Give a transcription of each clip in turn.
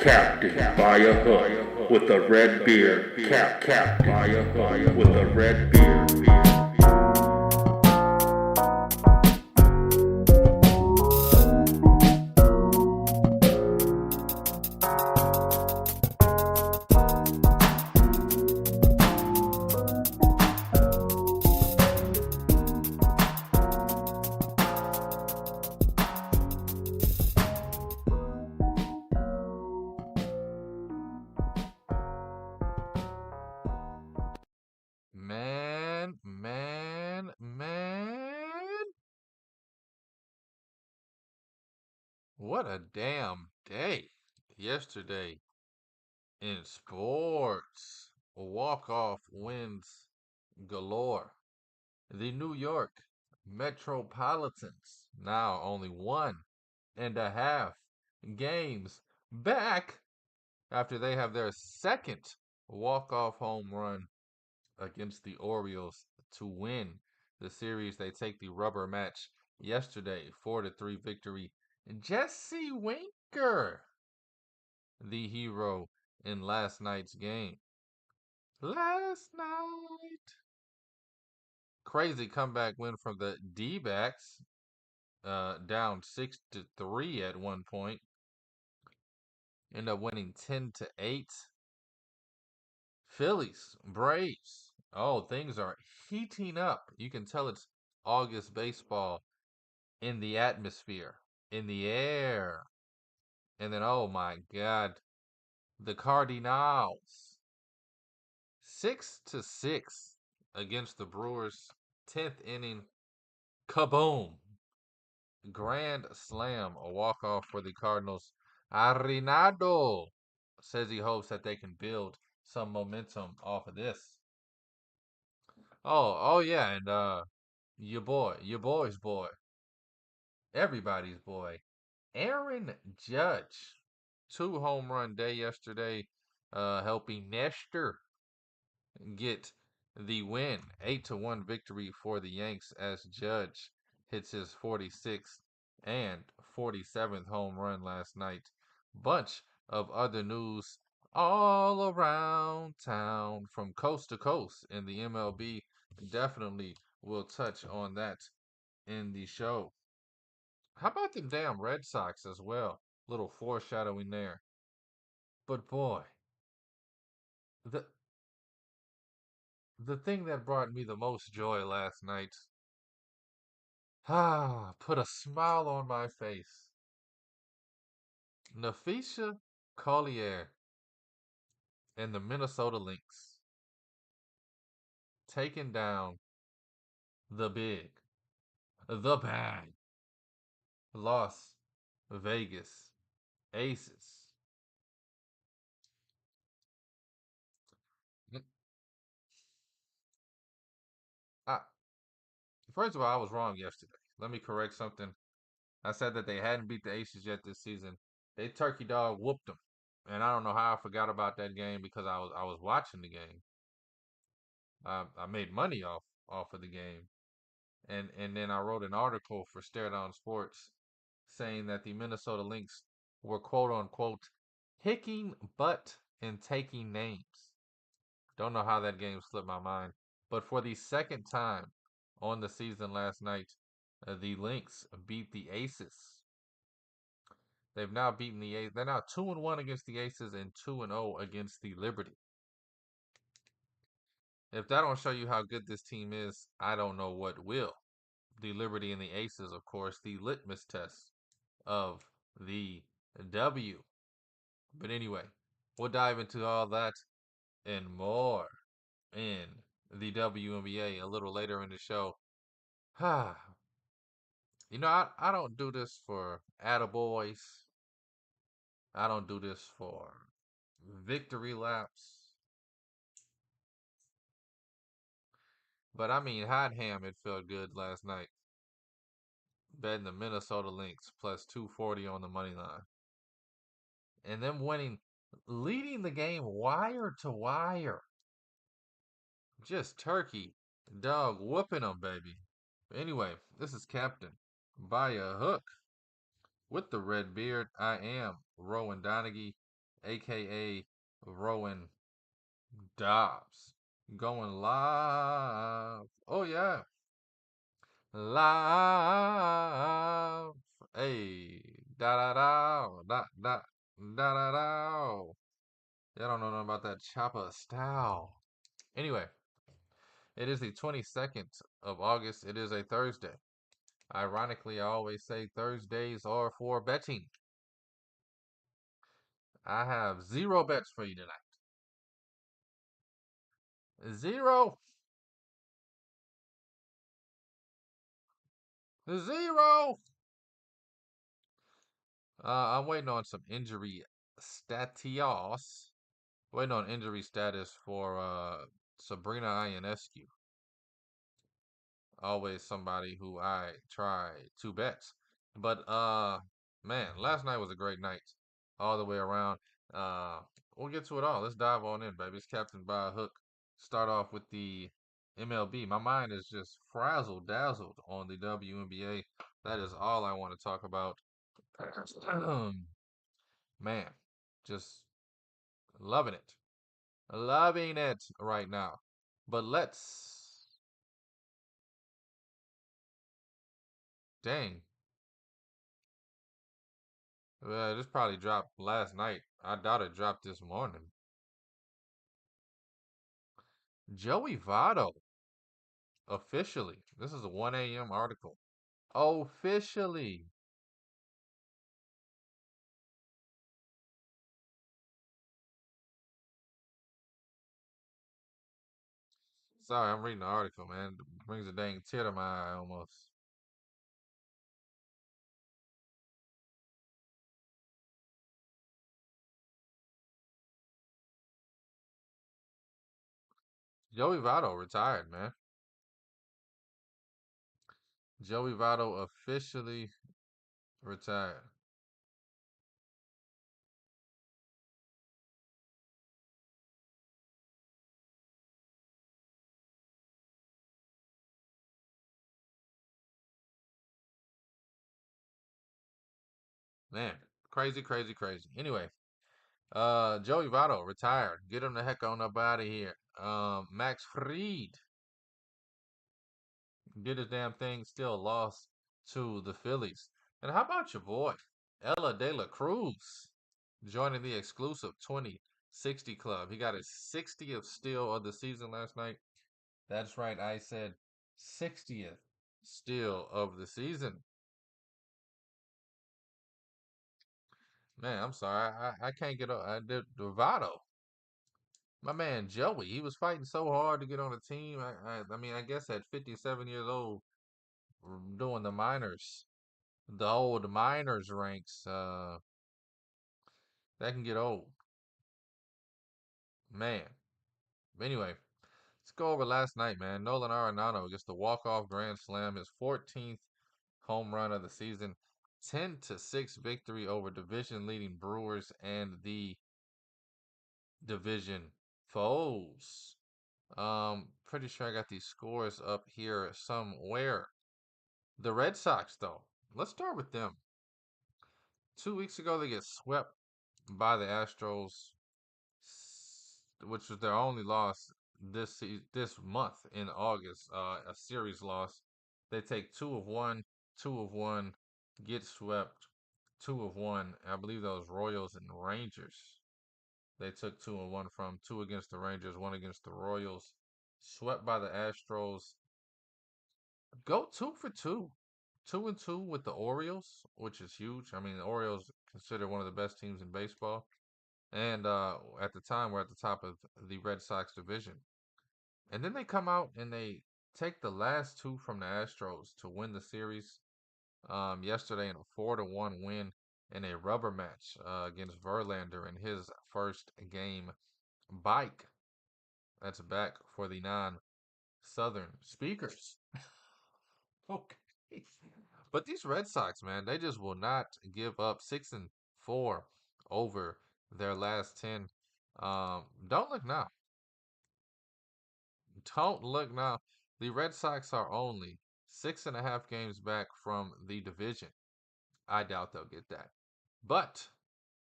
Captain by a hook with a red beard. Captain by a hook with a red beard. Man. What a damn day yesterday in sports. Walk-off wins galore. The New York Metropolitans now only 1.5 games back after they have their second walk-off home run against the Orioles to win the series. They take the rubber match yesterday, 4-3 victory. Jesse Winker, the hero in last night's game. Last night, crazy comeback win from the D-backs, down 6-3 at one point. End up winning 10-8. Phillies, Braves. Oh, things are heating up. You can tell it's August baseball in the atmosphere, in the air. And then, oh my God, the Cardinals. 6-6 against the Brewers. 10th inning. Kaboom. Grand slam. A walk-off for the Cardinals. Arenado says he hopes that they can build some momentum off of this. Oh yeah, and your boy's boy, everybody's boy, Aaron Judge, 2 home run day yesterday, helping Nestor get the win, 8-1 victory for the Yanks as Judge hits his 46th and 47th home run last night. Bunch of other news all around town from coast to coast in the MLB. Definitely will touch on that in the show. How about them damn Red Sox as well? Little foreshadowing there. But boy, the the thing that brought me the most joy last night, put a smile on my face. Nafisha Collier and the Minnesota Lynx taking down the big, the bad Las Vegas Aces. I, First of all, I was wrong yesterday. Let me correct something. I said that they hadn't beat the Aces yet this season. They turkey dog whooped them, and I don't know how I forgot about that game because I was watching the game. I made money off of the game, and then I wrote an article for Stare Down Sports saying that the Minnesota Lynx were quote unquote kicking butt and taking names. Don't know how that game slipped my mind, but for the second time on the season last night, the Lynx beat the Aces. They've now beaten the Aces. They're now 2-1 against the Aces and 2-0 against the Liberty. If that don't show you how good this team is, I don't know what will. The Liberty and the Aces, of course, the litmus test of the W. But anyway, we'll dive into all that and more in the WNBA a little later in the show. I don't do this for attaboys. I don't do this for victory laps. But I mean, hot ham, it felt good last night. Betting the Minnesota Lynx plus 240 on the money line. And them winning, leading the game wire to wire. Just turkey, dog whooping them, baby. Anyway, this is Captain by a hook with the red beard. I am Rowan Donaghy, aka Rowan Dobbs, going live. Oh yeah, live. Hey, da da da da da da da da. Y'all don't know nothing about that chopper style. Anyway, it is the 22nd of August. It is a Thursday. Ironically, I always say Thursdays are for betting. I have zero bets for you tonight. Zero. Zero. I'm waiting on some injury status. Waiting on injury status for Sabrina Ionescu. Always somebody who I try to bet. But man, last night was a great night all the way around. Uh we'll get to it all. Let's dive on in, baby. It's Captain by a Hook. Start off with the MLB. My mind is just frazzled, dazzled on the WNBA. That is all I want to talk about. Man, just loving it. Loving it right now. But let's dang. Well, this probably dropped last night. I doubt it dropped this morning. Joey Votto, officially. This is a 1 a.m. article. Officially. Sorry, I'm reading the article, man. It brings a dang tear to my eye almost. Joey Votto retired, man. Joey Votto officially retired. Man, crazy, crazy, crazy. Anyway, Joey Votto retired. Get him the heck on up out of here. Max Fried did his damn thing, still lost to the Phillies. And how about your boy, Ella De La Cruz, joining the exclusive 2060 club? He got his 60th steal of the season last night. That's right, I said 60th steal of the season. Man, I'm sorry, I can't get up. Votto, my man Joey, he was fighting so hard to get on the team. I mean, I guess at 57 years old, doing the minors, the old minors ranks, that can get old, man. But anyway, let's go over last night, man. Nolan Arenado gets the walk-off grand slam, his 14th home run of the season, 10-6 victory over division-leading Brewers and the division foes. Pretty sure I got these scores up here somewhere. The Red Sox, though, let's start with them. 2 weeks ago, they get swept by the Astros, which was their only loss this month in August. A series loss. They take 2 of 1, 2 of 1, get swept, 2 of 1. I believe those Royals and Rangers. They took 2 and 1 from, two against the Rangers, one against the Royals. Swept by the Astros. Go 2 for 2. 2-2 with the Orioles, which is huge. I mean, the Orioles considered one of the best teams in baseball. And at the time, we're at the top of the Red Sox division. And then they come out and they take the last two from the Astros to win the series yesterday in a 4-1 win in a rubber match against Verlander in his first game bike. That's back for the non-Southern speakers. Okay. But these Red Sox, man, they just will not give up 6-4 over their last 10. Don't look now. Don't look now. The Red Sox are only 6.5 games back from the division. I doubt they'll get that. But,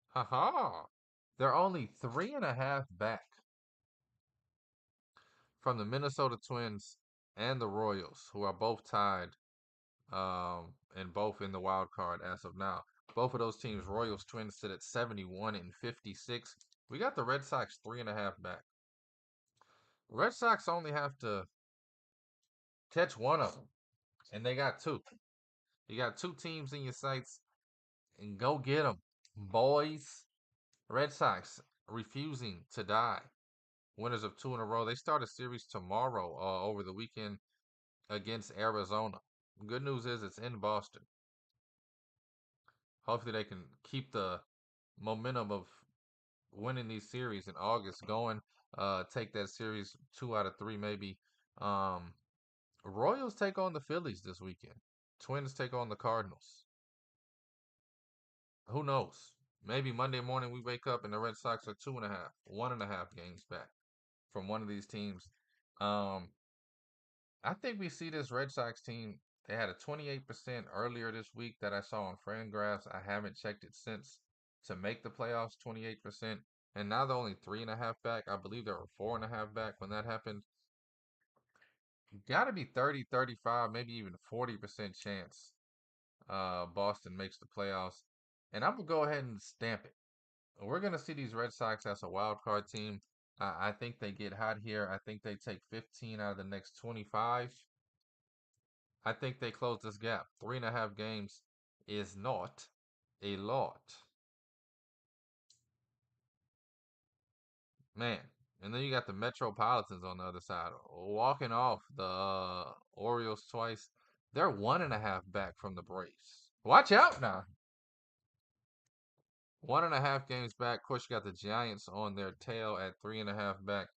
haha, They're only 3.5 back from the Minnesota Twins and the Royals, who are both tied and both in the wild card as of now. Both of those teams, Royals, Twins, sit at 71 and 56. We got the Red Sox 3.5 back. Red Sox only have to catch one of them, and they got two. You got two teams in your sights, and go get them, boys. Red Sox refusing to die. Winners of two in a row. They start a series tomorrow over the weekend against Arizona. Good news is it's in Boston. Hopefully they can keep the momentum of winning these series in August going. Take that series 2 out of 3 maybe. Um, Royals take on the Phillies this weekend. Twins take on the Cardinals. Who knows? Maybe Monday morning we wake up and the Red Sox are 2.5, 1.5 games back from one of these teams. Um, I think we see this Red Sox team. They had a 28% earlier this week that I saw on Fangraphs. I haven't checked it since to make the playoffs, 28%. And now they're only 3.5 back. I believe they were 4.5 back when that happened. Got to be 30, 35, maybe even 40% chance Boston makes the playoffs. And I'm going to go ahead and stamp it. We're going to see these Red Sox as a wild card team. I think they get hot here. I think they take 15 out of the next 25. I think they close this gap. 3.5 games is not a lot. Man. And then you got the Metropolitans on the other side. Walking off the Orioles twice. They're 1.5 back from the Braves. Watch out now. 1.5 games back. Of course, you got the Giants on their tail at 3.5 back.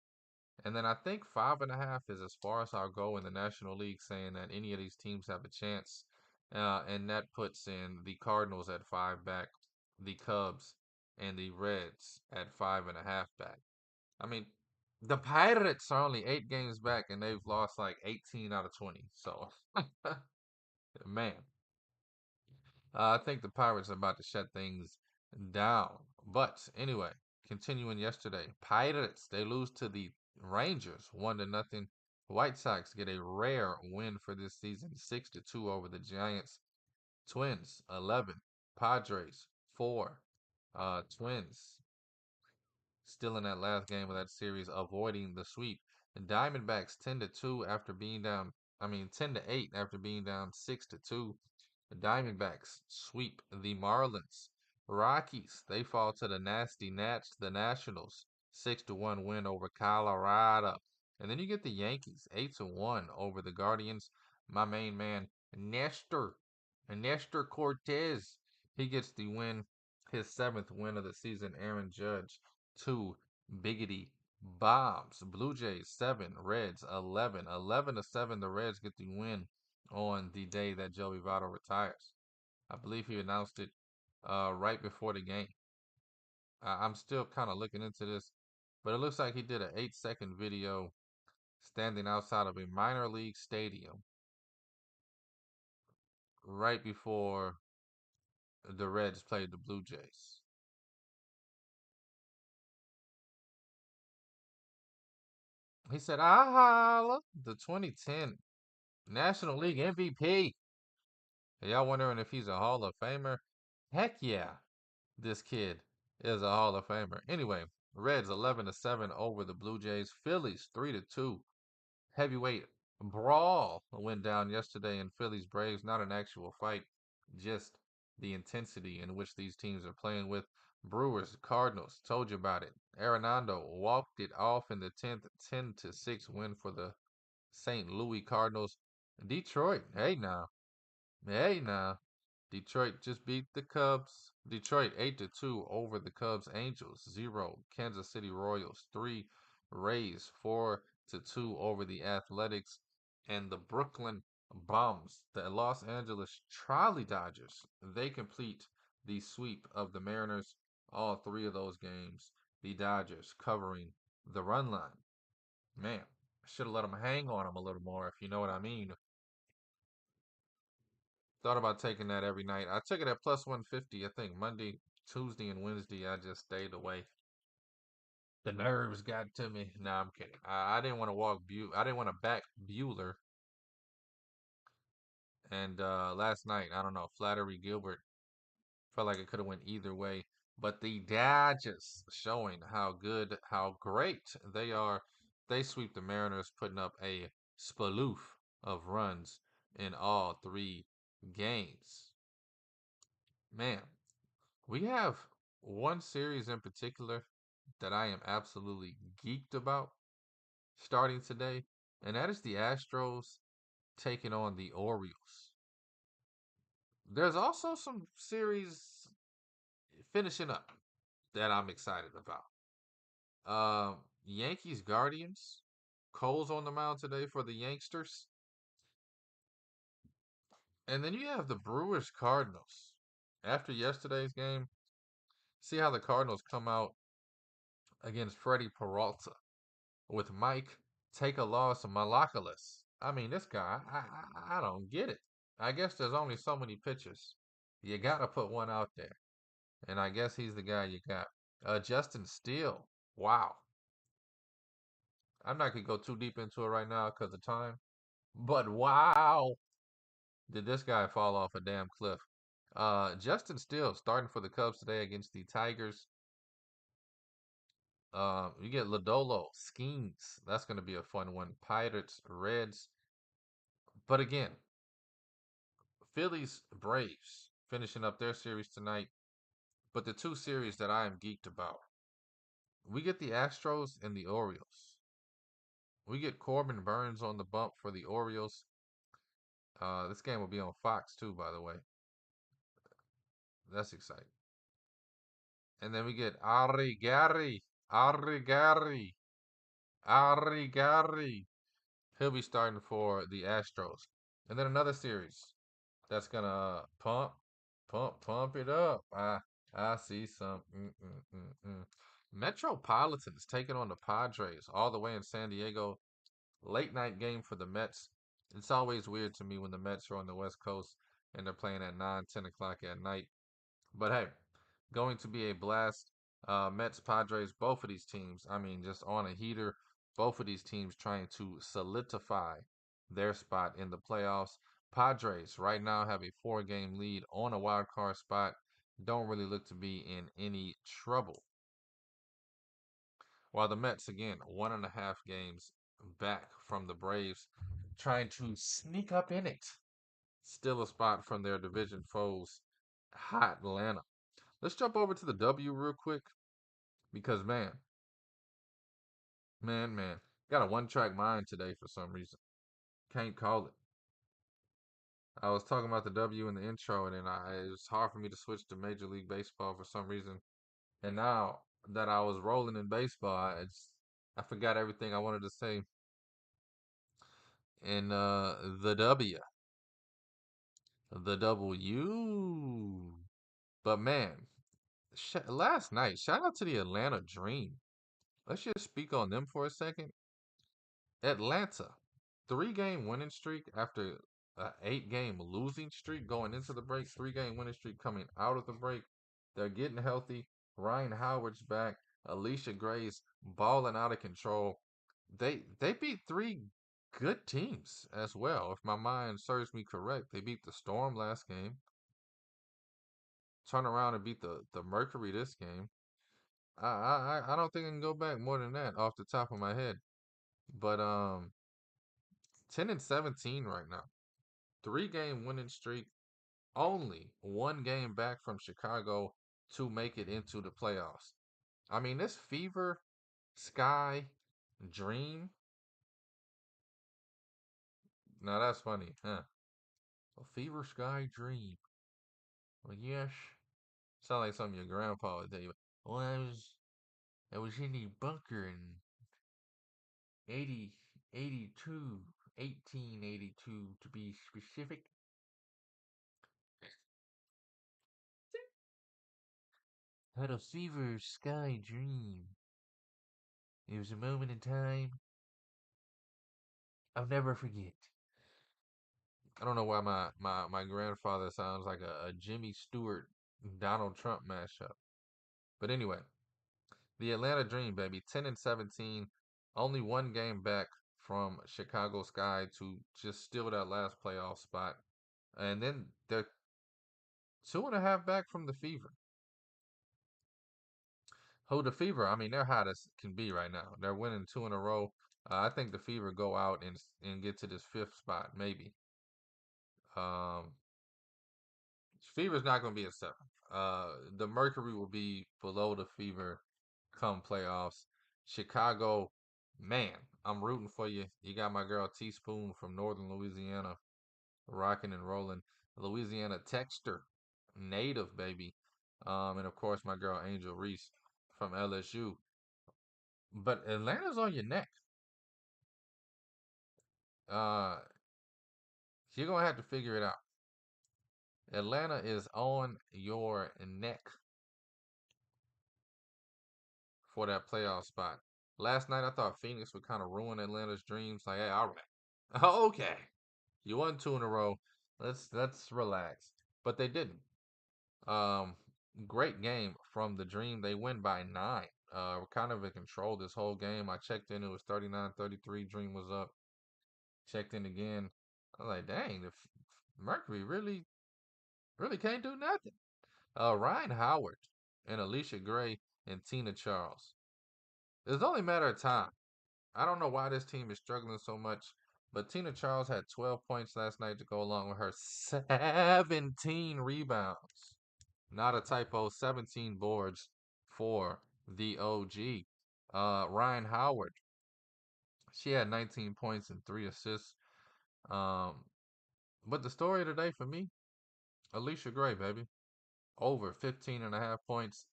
And then I think 5.5 is as far as I'll go in the National League, saying that any of these teams have a chance. And that puts in the Cardinals at 5 back, the Cubs and the Reds at 5.5 back. I mean, the Pirates are only 8 games back and they've lost like 18 out of 20. So, man, I think the Pirates are about to shut things down. But anyway, continuing yesterday, Pirates they lose to the Rangers 1-0. White Sox get a rare win for this season, 6-2 over the Giants. Twins 11, Padres 4. Twins still in that last game of that series, avoiding the sweep. The Diamondbacks 10-2 after being down. I mean 10-8 after being down 6-2. The Diamondbacks sweep the Marlins. Rockies they fall to the nasty Nats. The Nationals 6-1 win over Colorado. And then you get the Yankees 8-1 over the Guardians. My main man Nestor Cortez. He gets the win, his 7th win of the season. Aaron Judge 2 biggity bombs. Blue Jays 7, Reds 11. 11-7, the Reds get the win on the day that Joey Votto retires. I believe he announced it right before the game. I'm still kind of looking into this, but it looks like he did an 8-second video standing outside of a minor league stadium right before the Reds played the Blue Jays. He said, "I holla the 2010 National League MVP." Y'all wondering if he's a Hall of Famer? Heck yeah, this kid is a Hall of Famer. Anyway, Reds 11-7 over the Blue Jays. Phillies 3-2. Heavyweight brawl went down yesterday in Phillies Braves. Not an actual fight, just the intensity in which these teams are playing with. Brewers, Cardinals, told you about it. Arenado walked it off in the 10th, 10-6 win for the St. Louis Cardinals. Detroit, hey now. Detroit just beat the Cubs. Detroit 8-2 over the Cubs. Angels 0. Kansas City Royals 3. Rays 4-2 over the Athletics. And the Brooklyn Bums, the Los Angeles Trolley Dodgers, they complete the sweep of the Mariners. All three of those games, the Dodgers covering the run line. Man, I should have let them hang on them a little more, if you know what I mean. Thought about taking that every night. I took it at plus 150. I think Monday, Tuesday, and Wednesday. I just stayed away. The nerves got to me. Nah, I'm kidding. I didn't want to I didn't want to back Bueller. And last night, I don't know, Flattery Gilbert felt like it could have went either way. But the Dodgers showing how good, how great they are. They sweep the Mariners, putting up a spaloof of runs in all three games. Man, we have one series in particular that I am absolutely geeked about starting today, and that is the Astros taking on the Orioles. There's also some series finishing up that I'm excited about. Yankees Guardians. Cole's on the mound today for the Yanksters. And then you have the Brewers Cardinals. After yesterday's game, see how the Cardinals come out against Freddie Peralta with Mike take a loss of Malacalis. I mean, this guy, I don't get it. I guess there's only so many pitchers. You got to put one out there. And I guess he's the guy you got. Justin Steele. Wow. I'm not going to go too deep into it right now because of time. But wow. Did this guy fall off a damn cliff? Justin Steele starting for the Cubs today against the Tigers. You get Lodolo, Skeens. That's going to be a fun one. Pirates, Reds. But again, Phillies, Braves finishing up their series tonight. But the two series that I am geeked about, we get the Astros and the Orioles. We get Corbin Burns on the bump for the Orioles. This game will be on Fox too, by the way. That's exciting. And then we get Arigari. He'll be starting for the Astros. And then another series that's gonna pump it up. I see some. Metropolitans taking on the Padres all the way in San Diego. Late night game for the Mets. It's always weird to me when the Mets are on the West Coast and they're playing at 9, 10 o'clock at night. But hey, going to be a blast. Mets, Padres, both of these teams, I mean, just on a heater. Both of these teams trying to solidify their spot in the playoffs. Padres right now have a 4-game lead on a wild card spot. Don't really look to be in any trouble. While the Mets, again, 1.5 games back from the Braves, trying to sneak up in it. Still a spot from their division foes, hot Atlanta. Let's jump over to the W real quick because, man, got a one-track mind today for some reason. Can't call it. I was talking about the W in the intro, and then it's hard for me to switch to Major League Baseball for some reason. And now that I was rolling in baseball, I forgot everything I wanted to say in the W. The W. But man, last night, shout out to the Atlanta Dream. Let's just speak on them for a second. Atlanta, 3-game winning streak after an 8-game losing streak going into the break, 3-game winning streak coming out of the break. They're getting healthy. Ryan Howard's back. Alicia Gray's balling out of control. They beat 3 good teams as well. If my mind serves me correct, they beat the Storm last game. Turn around and beat the Mercury this game. I don't think I can go back more than that off the top of my head. But 10-17 right now. 3-game winning streak. Only 1 game back from Chicago to make it into the playoffs. I mean, this Fever Sky Dream. Now that's funny, huh? A Fever Sky Dream. Well, yes. Sound like something your grandpa would tell you. Well, I was in the bunker in 80, 82, 1882 to be specific. Had a fever sky dream. It was a moment in time I'll never forget. I don't know why my grandfather sounds like a Jimmy Stewart Donald Trump mashup. But anyway, The Atlanta Dream, baby, 10-17, only one game back from Chicago Sky to just steal that last playoff spot. And then they're 2.5 back from the Fever. Who the Fever? I mean, they're hot as can be right now. They're winning two in a row. I think the Fever go out and get to this fifth spot, maybe. Um, Fever's not going to be a seven. The Mercury will be below the Fever come playoffs. Chicago, man, I'm rooting for you. You got my girl Teaspoon from Northern Louisiana, rocking and rolling. Louisiana Texter, native baby, and of course my girl Angel Reese from LSU. But Atlanta's on your neck. Uh, you're gonna have to figure it out. Atlanta is on your neck for that playoff spot. Last night I thought Phoenix would kind of ruin Atlanta's dreams. Like, hey, all right, okay, you won two in a row. Let's relax. But they didn't. Um, Great game from the Dream. They win by 9. We're kind of in control this whole game. I checked in. It was 39-33. Dream was up. Checked in again. I was like, dang, the Mercury really can't do nothing. Ryan Howard and Alicia Gray and Tina Charles. It's only a matter of time. I don't know why this team is struggling so much, but Tina Charles had 12 points last night to go along with her 17 rebounds. Not a typo, 17 boards for the OG. Ryan Howard, she had 19 points and 3 assists. Um, but the story of the day for me, Alicia Gray, baby. Over 15 and a half points.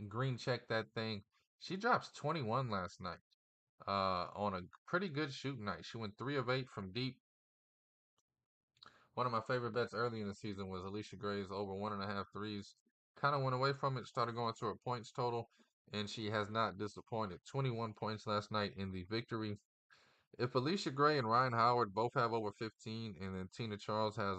Green checked that thing. She drops 21 last night on a pretty good shooting night. She went 3 of 8 from deep. One of my favorite bets early in the season was Alicia Gray's over 1.5 threes. Kind of went away from it, started going to her points total, and she has not disappointed. 21 points last night in the victory. If Alicia Gray and Ryan Howard both have over 15, and then Tina Charles has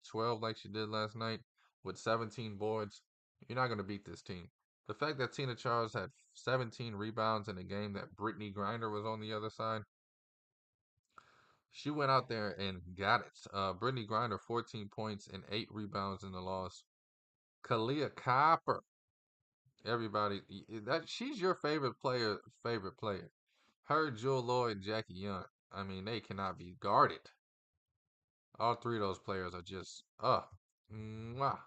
12 like she did last night with 17 boards, you're not going to beat this team. The fact that Tina Charles had 17 rebounds in a game that Brittany Griner was on the other side, she went out there and got it. Brittany Griner, 14 points and 8 rebounds in the loss. Kalia Copper, everybody, that she's your favorite player. Favorite player. Her, Jewel Lloyd, and Jackie Young. I mean, they cannot be guarded. All three of those players are just mwah,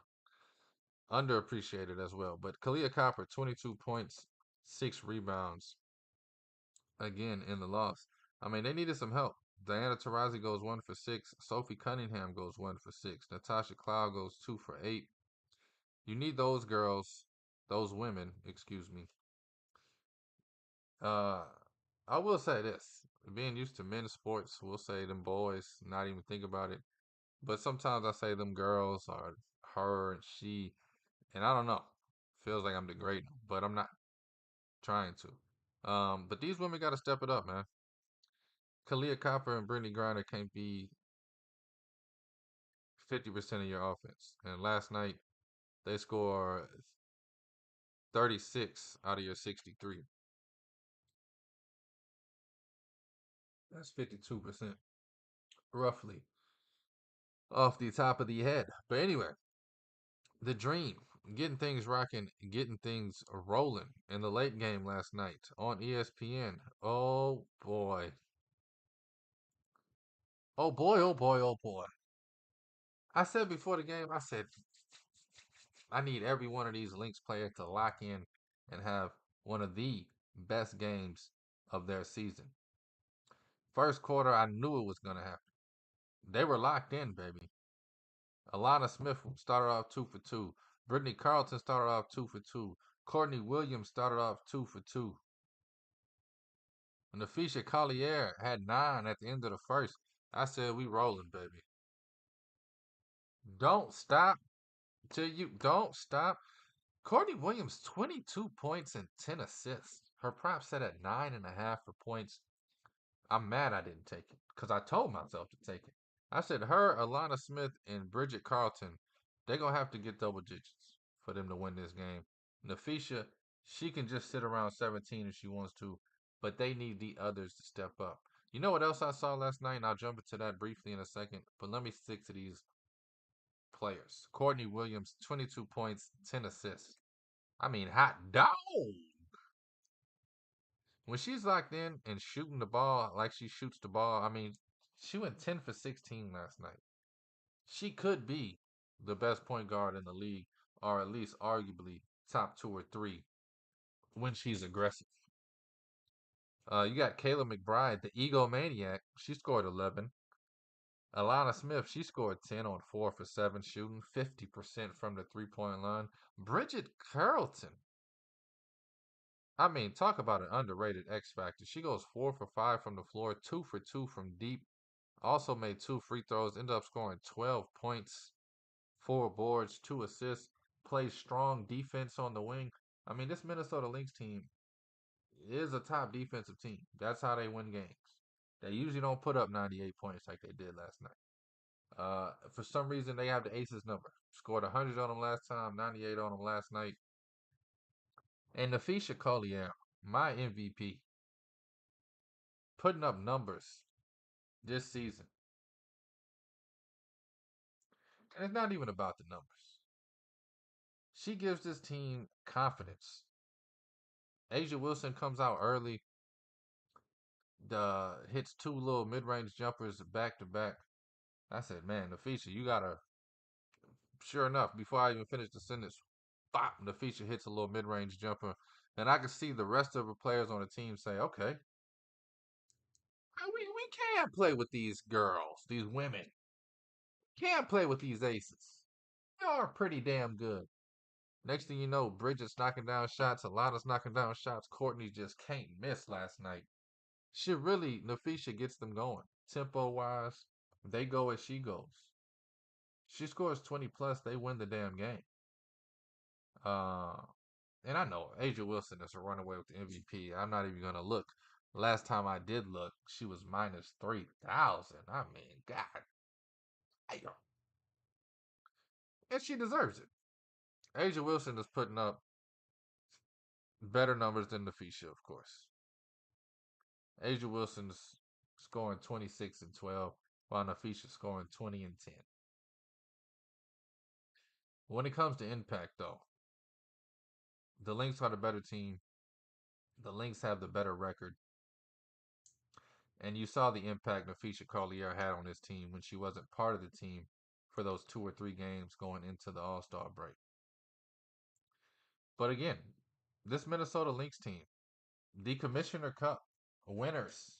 underappreciated as well. But Kalia Copper, 22 points, 6 rebounds, again in the loss. I mean, they needed some help. Diana Taurasi goes 1 for 6. Sophie Cunningham goes 1 for 6. Natasha Cloud goes 2 for 8. You need those girls, those women, excuse me. Uh, I will say this: being used to men's sports, we'll say them boys, not even think about it. But sometimes I say them girls or her and she, and I don't know. Feels like I'm degrading, but I'm not trying to. But these women got to step it up, man. Kalia Copper and Brittany Griner can't be 50% of your offense. And last night they score 36 out of your 63. That's 52%, roughly, off the top of the head. But anyway, the Dream, getting things rocking, getting things rolling in the late game last night on ESPN. Oh boy. Oh boy, oh boy, oh boy. I said before the game, I said, I need every one of these Lynx players to lock in and have one of the best games of their season. First quarter, I knew it was going to happen. They were locked in, baby. Alana Smith started off 2 for 2. Brittany Carlton started off 2 for 2. Courtney Williams started off 2 for 2. Nafisha Collier had 9 at the end of the first. I said, we rolling, baby. Don't stop till you don't stop. Courtney Williams, 22 points and 10 assists. Her prop set at 9.5 for points. I'm mad I didn't take it because I told myself to take it. I said her, Alana Smith, and Bridget Carlton, they're going to have to get double digits for them to win this game. Nafisha, She can just sit around 17 if she wants to, but they need the others to step up. You know what else I saw last night? And I'll jump into that briefly in a second, but let me stick to these players. Courtney Williams, 22 points, 10 assists. I mean, hot dog. When she's locked in and shooting the ball like she shoots the ball, I mean, she went 10 for 16 last night. She could be the best point guard in the league, or at least arguably top two or three when she's aggressive. You got Kayla McBride, the egomaniac. She scored 11. Alana Smith, she scored 10 on 4 for 7 shooting, 50% from the 3-point line. Bridget Carlton. I mean, talk about an underrated X factor. She goes 4 for 5 from the floor, 2 for 2 from deep. Also made 2 free throws, ended up scoring 12 points, 4 boards, 2 assists, plays strong defense on the wing. I mean, this Minnesota Lynx team is a top defensive team. That's how they win games. They usually don't put up 98 points like they did last night. For some reason, they have the Aces number. Scored 100 on them last time, 98 on them last night. And Nafisha Collier, my MVP, putting up numbers this season. And it's not even about the numbers. She gives this team confidence. Asia Wilson comes out early, hits 2 little mid-range jumpers back to back. I said, man, Nafisha, you gotta. Sure enough, before I even finished the sentence, bop, Nafisha hits a little mid-range jumper, and I could see the rest of the players on the team say, okay, we can't play with these girls, these women. Can't play with these aces. They are pretty damn good. Next thing you know, Bridget's knocking down shots, Alana's knocking down shots. Courtney just can't miss last night. Nafisha gets them going. Tempo wise, they go as she goes. She scores 20 plus, they win the damn game. Uh, and I know Asia Wilson is a runaway with the MVP. I'm not even gonna look. Last time I did look, she was minus 3,000. I mean, God damn. And she deserves it. Asia Wilson is putting up better numbers than Nafisha, of course. Asia Wilson's scoring 26 and 12, while Nafisha scoring 20 and 10. When it comes to impact, though, the Lynx are the better team. The Lynx have the better record. And you saw the impact Nafisha Collier had on this team when she wasn't part of the team for those 2 or 3 games going into the All-Star break. But again, this Minnesota Lynx team, the Commissioner Cup winners,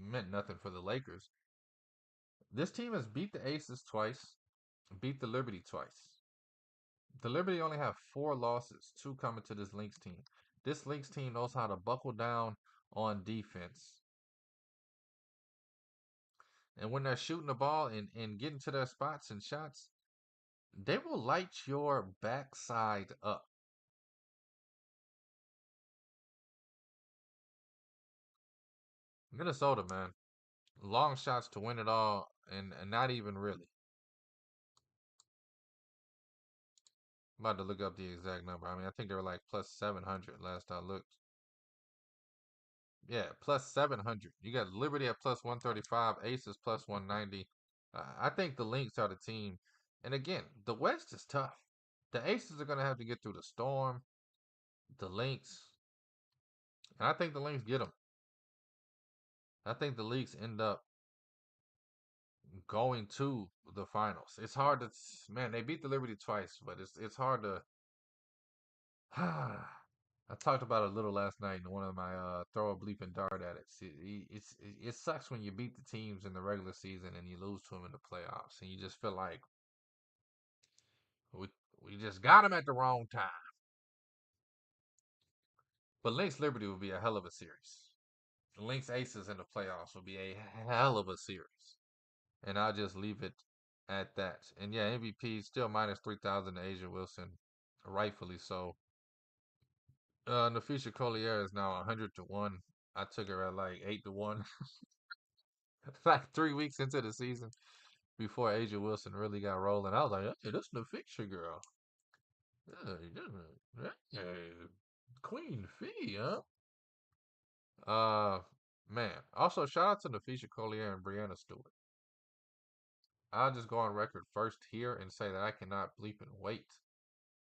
meant nothing for the Lakers. This team has beat the Aces twice, beat the Liberty twice. The Liberty only have 4 losses, 2 coming to this Lynx team. This Lynx team knows how to buckle down on defense. And when they're shooting the ball and getting to their spots and shots, they will light your backside up. Minnesota, man. Long shots to win it all, and not even really. I'm about to look up the exact number. I mean, I think they were like plus 700 last I looked. Yeah, plus 700. You got Liberty at plus 135, Aces plus 190. I think the Lynx are the team. And again, the West is tough. The Aces are going to have to get through the Storm, the Lynx, and I think the Lynx get them. I think the Lynx end up going to the finals. It's hard to, man, they beat the Liberty twice, but it's hard to. I talked about it a little last night in one of my throw a bleeping dart at it. It sucks when you beat the teams in the regular season and you lose to them in the playoffs, and you just feel like we we just got them at the wrong time. But Lynx Liberty would be a hell of a series. Lynx Aces in the playoffs would be a hell of a series, and I'll just leave it at that. And yeah, MVP still minus 3,000 to Asia Wilson, rightfully so. Nafisha Collier is now 100 to 1. I took her at like 8 to 1, like 3 weeks into the season before Asia Wilson really got rolling. I was like, hey, this Nafisha girl. Yeah, yeah. Queen Fee, huh? Uh, man. Also, shout out to Nafisha Collier and Brianna Stewart. I'll just go on record first here and say that I cannot bleep and wait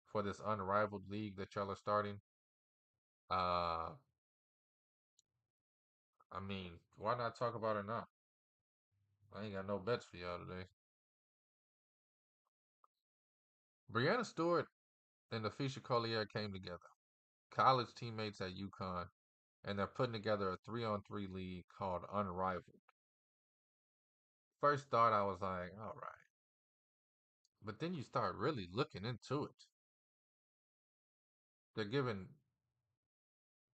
for this unrivaled league that y'all are starting. Uh, I mean, why not talk about it now? I ain't got no bets for y'all today. Brianna Stewart and Nafisha Collier came together, college teammates at UConn, and they're putting together a 3-on-3 league called Unrivaled. First thought, I was like, all right. But then you start really looking into it. They're giving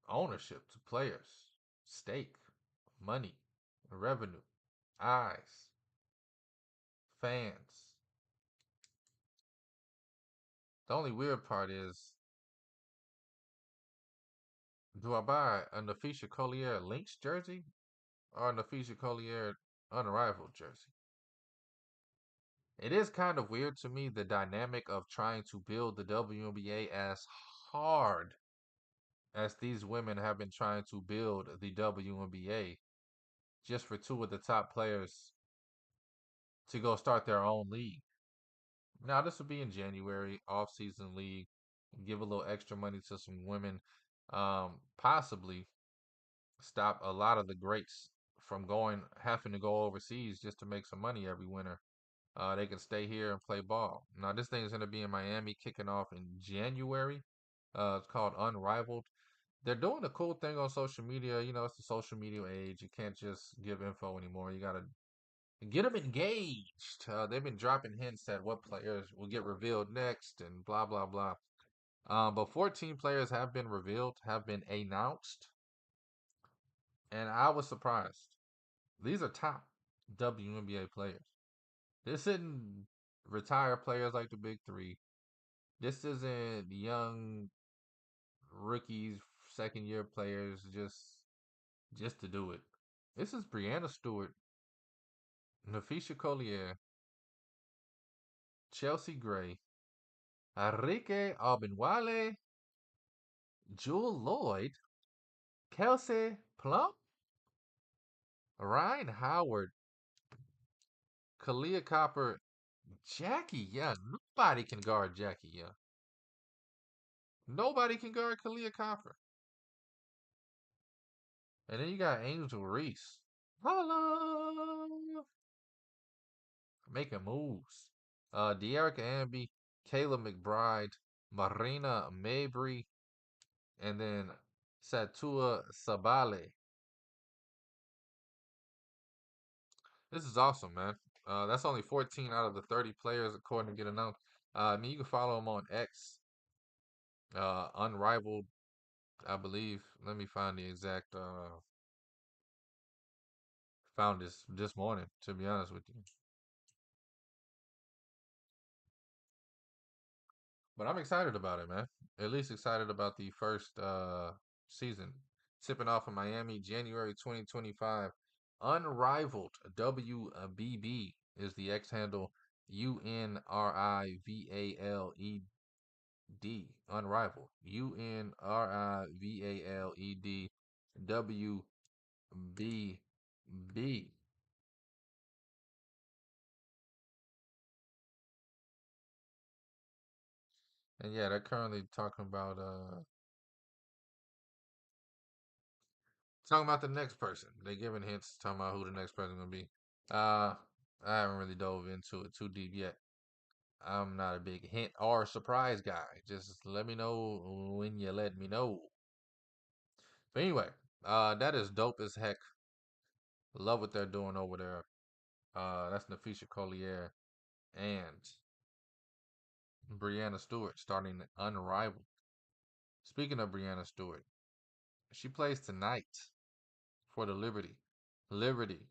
ownership to players, stake, money, revenue, eyes, fans. The only weird part is, do I buy a Nafisha Collier Lynx jersey or a Nafisha Collier Unrivaled jersey? It is kind of weird to me, the dynamic of trying to build the WNBA as hard as these women have been trying to build the WNBA just for two of the top players to go start their own league. Now, this will be in January, off-season league. Give a little extra money to some women. Possibly stop a lot of the greats from having to go overseas just to make some money every winter. They can stay here and play ball. Now, this thing is going to be in Miami, kicking off in January. It's called Unrivaled. They're doing a cool thing on social media. You know, it's the social media age. You can't just give info anymore. You got to get them engaged. They've been dropping hints at what players will get revealed next and blah, blah, blah. But 14 players have been revealed, have been announced. And I was surprised. These are top WNBA players. This isn't retired players like the big three. This isn't young rookies, second year players just to do it. This is Brianna Stewart, Nafisha Collier, Chelsea Gray, Enrique Abenwale, Jewel Lloyd, Kelsey Plum, Ryan Howard, Kalia Copper, Jackie Young. Nobody can guard Jackie Young. Nobody can guard Kalia Copper. And then you got Angel Reese. Hello. Making moves. De'Erica Amby, Kayla McBride, Marina Mabry, and then Satua Sabale. This is awesome, man. That's only 14 out of the 30 players according to Get Announced. I mean, you can follow them on X, Unrivaled, I believe. Let me find the exact. Found this morning, to be honest with you. But I'm excited about it, man. At least excited about the first season. Tipping off in Miami, January 2025. Unrivaled WBB is the X handle. UNRIVALED. Unrivaled. UNRIVALED WBB. And yeah, they're currently talking about the next person. They giving hints, talking about who the next person gonna be. Uh, I haven't really dove into it too deep yet. I'm not a big hint or surprise guy. Just let me know when you let me know. But anyway, that is dope as heck. Love what they're doing over there. That's Nafisha Collier and Brianna Stewart starting Unrivaled. Speaking of Brianna Stewart, she plays tonight for the Liberty. Liberty,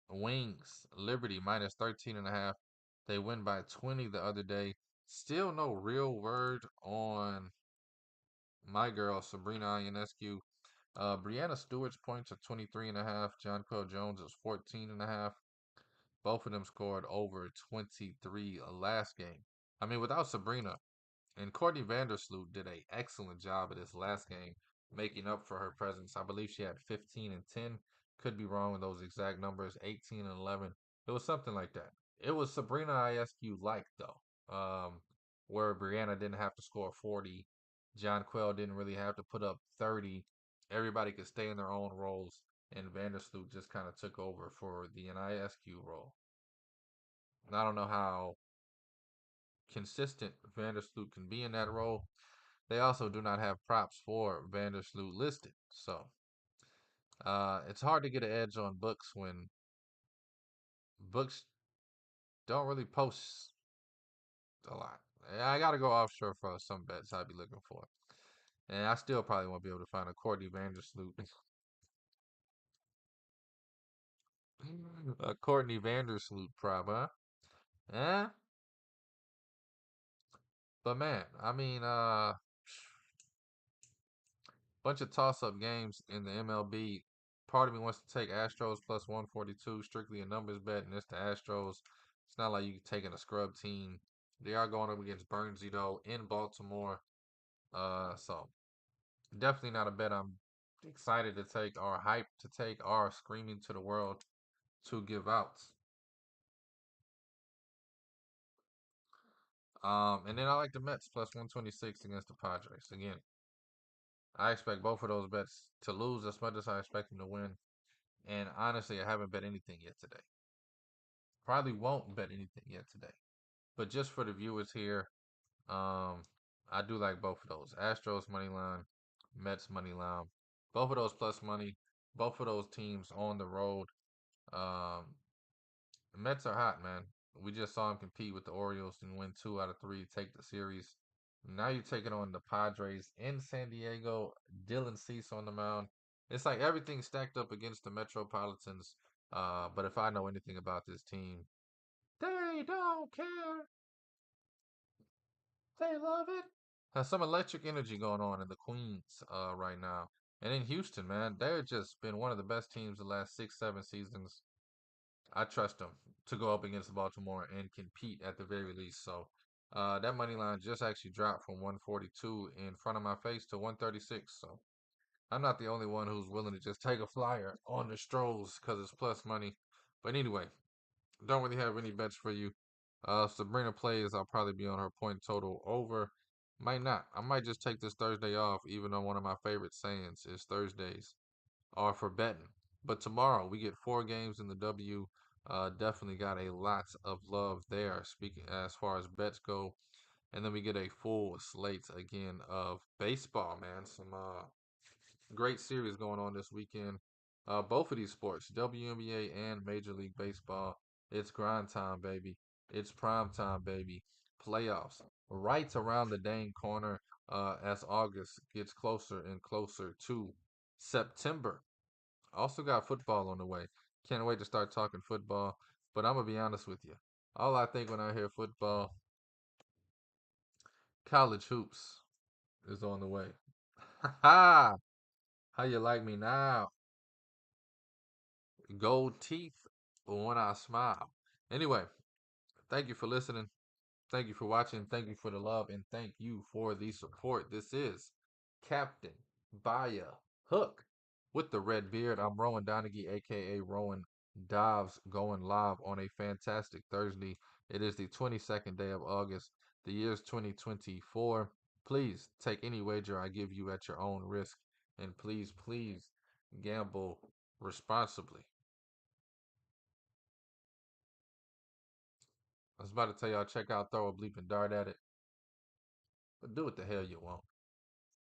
Wings, Liberty minus 13 and a half. They win by 20 the other day. Still no real word on my girl, Sabrina Ionescu. Brianna Stewart's points are 23 and a half. Jonquel Jones is 14 and a half. Both of them scored over 23 last game. I mean, without Sabrina, And Courtney Vandersloot did a excellent job at this last game, making up for her presence. I believe she had 15 and 10. Could be wrong with those exact numbers. 18 and 11. It was something like that. It was Sabrina Ionescu like though, where Brianna didn't have to score 40. John Quell didn't really have to put up 30. Everybody could stay in their own roles, and Vandersloot just kind of took over for the Ionescu role. And I don't know how consistent Vandersloot can be in that role. They also do not have props for Vandersloot listed. So it's hard to get an edge on books when books don't really post a lot. I got to go offshore for some bets I'd be looking for. And I still probably won't be able to find a Courtney Vandersloot. A Courtney Vandersloot prop, huh? Yeah. But man, I mean, bunch of toss-up games in the MLB. Part of me wants to take Astros plus 142, strictly a numbers bet, and it's the Astros. It's not like you taking a scrub team. They are going up against Bernsey though in Baltimore. So definitely not a bet I'm excited to take or hyped to take or screaming to the world to give out. And then I like the Mets plus 126 against the Padres. Again, I expect both of those bets to lose as much as I expect them to win. And honestly, I haven't bet anything yet today. Probably won't bet anything yet today. But just for the viewers here, um, I do like both of those. Astros money line, Mets money line. Both of those plus money. Both of those teams on the road. Um, the Mets are hot, man. We just saw them compete with the Orioles and win 2 out of 3, take the series. Now you're taking on the Padres in San Diego. Dylan Cease on the mound. It's like everything stacked up against the Metropolitans. But if I know anything about this team, they don't care. They love it. Has some electric energy going on in the Queens right now. And in Houston, man, they've just been one of the best teams the last 6, 7 seasons. I trust them to go up against Baltimore and compete at the very least. So that money line just actually dropped from 142 in front of my face to 136. So I'm not the only one who's willing to just take a flyer on the strolls because it's plus money. But anyway, don't really have any bets for you. Sabrina plays, I'll probably be on her point total over. Might not. I might just take this Thursday off, even though one of my favorite sayings is Thursdays are for betting. But tomorrow we get 4 games in the W. Definitely got a lot of love there. Speaking as far as bets go, and then we get a full slate again of baseball. Man, some great series going on this weekend. Both of these sports, WNBA and Major League Baseball, it's grind time, baby. It's prime time, baby. Playoffs right around the dang corner as August gets closer and closer to September. Also got football on the way. Can't wait to start talking football. But I'm gonna be honest with you. All I think when I hear football, college hoops is on the way. Ha ha! How you like me now? Gold teeth when I smile. Anyway, thank you for listening. Thank you for watching. Thank you for the love. And thank you for the support. This is Captain Baya Hook with the red beard. I'm Rowan Donaghy, aka Rowan Dobbs, going live on a fantastic Thursday. It is the 22nd day of August. The year is 2024. Please take any wager I give you at your own risk. And please, please gamble responsibly. I was about to tell y'all check out Throw a Bleeping Dart at it, but do what the hell you want.